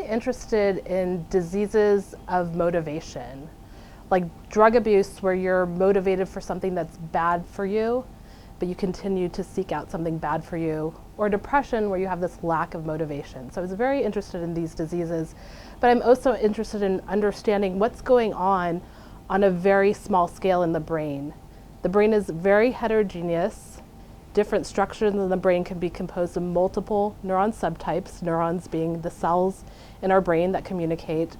really interested in diseases of motivation, like drug abuse where you're motivated for something that's bad for you, but you continue to seek out something bad for you, or depression where you have this lack of motivation. So I was very interested in these diseases, but I'm also interested in understanding what's going on a very small scale in the brain. The brain is very heterogeneous. Different structures in the brain can be composed of multiple neuron subtypes, neurons being the cells in our brain that communicate.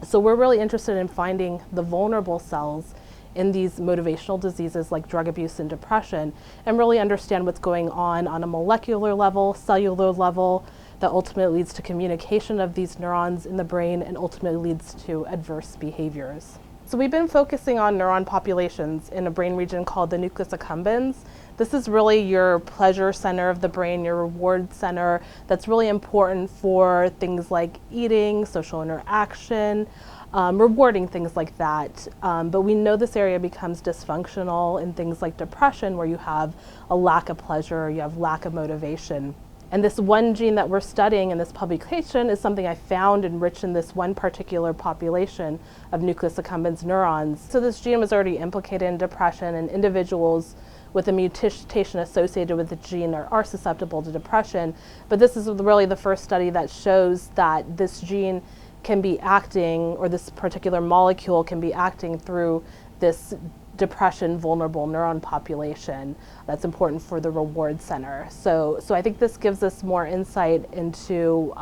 So we're really interested in finding the vulnerable cells in these motivational diseases like drug abuse and depression, and really understand what's going on a molecular level, cellular level, that ultimately leads to communication of these neurons in the brain and ultimately leads to adverse behaviors. So we've been focusing on neuron populations in a brain region called the nucleus accumbens. This is really your pleasure center of the brain, your reward center, that's really important for things like eating, social interaction, rewarding, things like that. But we know this area becomes dysfunctional in things like depression, where you have a lack of pleasure, you have lack of motivation. And this one gene that we're studying in this publication is something I found enriched in this one particular population of nucleus accumbens neurons. So this gene was already implicated in depression, and individuals with a mutation associated with the gene are susceptible to depression. But this is really the first study that shows that this gene can be acting, or this particular molecule can be acting through this depression vulnerable neuron population that's important for the reward center. So I think this gives us more insight into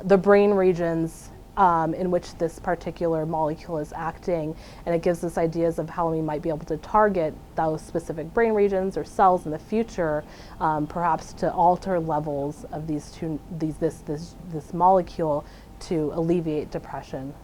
the brain regions in which this particular molecule is acting, and it gives us ideas of how we might be able to target those specific brain regions or cells in the future, perhaps to alter levels of this molecule to alleviate depression.